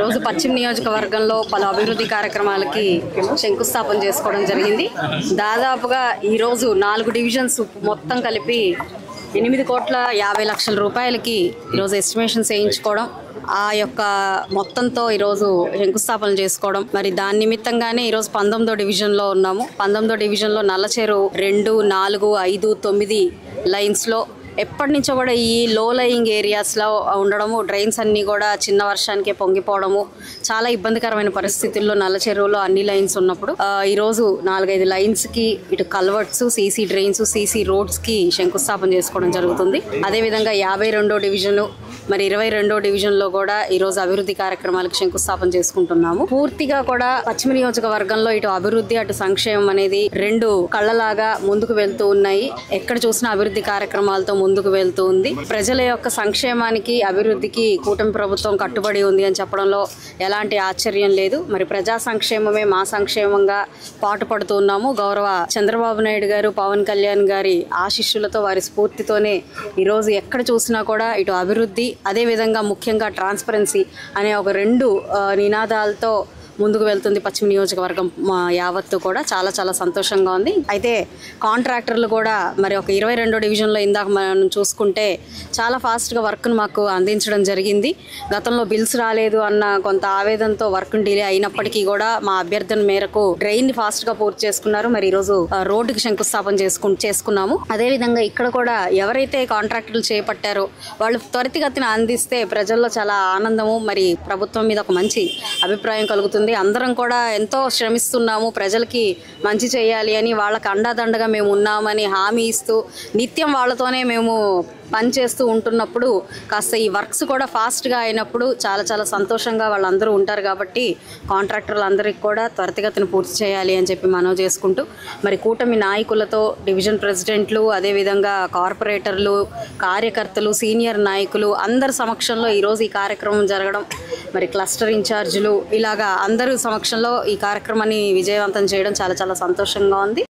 రోజు పశ్చిమ నియోజకవర్గంలో పలు అభివృద్ధి కార్యక్రమాలకి శంకుస్థాపన చేసుకోవడం జరిగింది. దాదాపుగా ఈరోజు 4 డివిజన్స్ మొత్తం కలిపి 8,50,00,000 రూపాయలకి ఈరోజు ఎస్టిమేషన్స్ వేయించుకోవడం, ఆ యొక్క మొత్తంతో ఈరోజు శంకుస్థాపన చేసుకోవడం. మరి దాని నిమిత్తంగానే ఈరోజు 19వ డివిజన్లో ఉన్నాము. 19వ డివిజన్లో నల్లచెరువు 2, 4, 5, 9 లైన్స్లో ఎప్పటి నుంచో కూడా ఈ లో లయింగ్ ఏరియాస్లో ఉండడము, డ్రైన్స్ అన్నీ కూడా చిన్న వర్షానికే పొంగిపోవడము, చాలా ఇబ్బందికరమైన పరిస్థితుల్లో నల్ల చెరువులో అన్ని లైన్స్ ఉన్నప్పుడు ఈరోజు 4-5 లైన్స్కి ఇటు కల్వర్ట్స్, సీసీ డ్రైన్స్, సీసీ రోడ్స్కి శంకుస్థాపన చేసుకోవడం జరుగుతుంది. అదేవిధంగా 52వ డివిజను మరి 22వ డివిజన్లో కూడా ఈరోజు అభివృద్ధి కార్యక్రమాలకు శంకుస్థాపన చేసుకుంటున్నాము. పూర్తిగా కూడా పశ్చిమ నియోజకవర్గంలో ఇటు అభివృద్ధి అటు సంక్షేమం అనేది 2 కళ్ళలాగా ముందుకు వెళ్తూ ఉన్నాయి. ఎక్కడ చూసినా అభివృద్ధి కార్యక్రమాలతో ముందుకు వెళ్తూ ఉంది. ప్రజల యొక్క సంక్షేమానికి అభివృద్ధికి కూటమి ప్రభుత్వం కట్టుబడి ఉంది అని చెప్పడంలో ఎలాంటి ఆశ్చర్యం లేదు. మరి ప్రజా సంక్షేమమే మా సంక్షేమంగా పాటుపడుతూ ఉన్నాము. గౌరవ చంద్రబాబు నాయుడు గారు, పవన్ కళ్యాణ్ గారి ఆశీస్సులతో, వారి స్ఫూర్తితోనే ఈరోజు ఎక్కడ చూసినా కూడా ఇటు అభివృద్ధి, అదేవిధంగా ముఖ్యంగా ట్రాన్స్పరెన్సీ అనే ఒక 2 నినాదాలతో ముందుకు వెళ్తుంది పశ్చిమ నియోజకవర్గం యావత్తు కూడా. చాలా చాలా సంతోషంగా ఉంది. అయితే కాంట్రాక్టర్లు కూడా మరి ఒక 22వ డివిజన్లో ఇందాక మనం చూసుకుంటే చాలా ఫాస్ట్గా వర్క్ను మాకు అందించడం జరిగింది. గతంలో బిల్స్ రాలేదు అన్న కొంత ఆవేదనతో వర్క్ డిలే అయినప్పటికీ కూడా మా అభ్యర్థన మేరకు డ్రైన్ ఫాస్ట్గా పూర్తి చేసుకున్నారు. మరి ఈరోజు రోడ్డుకి శంకుస్థాపన చేసుకున్నాము. అదేవిధంగా ఇక్కడ కూడా ఎవరైతే కాంట్రాక్టర్లు చేపట్టారో వాళ్ళు త్వరితగతిన అందిస్తే ప్రజల్లో చాలా ఆనందము, మరి ప్రభుత్వం మీద ఒక మంచి అభిప్రాయం కలుగుతుంది. అందరం కూడా ఎంతో శ్రమిస్తున్నాము, ప్రజలకి మంచి చేయాలి అని, వాళ్ళకి అండాదండగా మేము ఉన్నామని హామీ ఇస్తూ నిత్యం వాళ్ళతోనే మేము పనిచేస్తూ ఉంటున్నప్పుడు కాస్త ఈ వర్క్స్ కూడా ఫాస్ట్గా అయినప్పుడు చాలా చాలా సంతోషంగా వాళ్ళందరూ ఉంటారు. కాబట్టి కాంట్రాక్టర్లు అందరికీ కూడా త్వరితగతిన పూర్తి చేయాలి అని చెప్పి మనవి చేసుకుంటూ, మరి కూటమి నాయకులతో డివిజన్ ప్రెసిడెంట్లు, అదేవిధంగా కార్పొరేటర్లు, కార్యకర్తలు, సీనియర్ నాయకులు అందరి సమక్షంలో ఈరోజు ఈ కార్యక్రమం జరగడం, మరి క్లస్టర్ ఇన్ఛార్జీలు ఇలాగా అందరూ సమక్షంలో ఈ కార్యక్రమాన్ని విజయవంతం చేయడం చాలా చాలా సంతోషంగా ఉంది.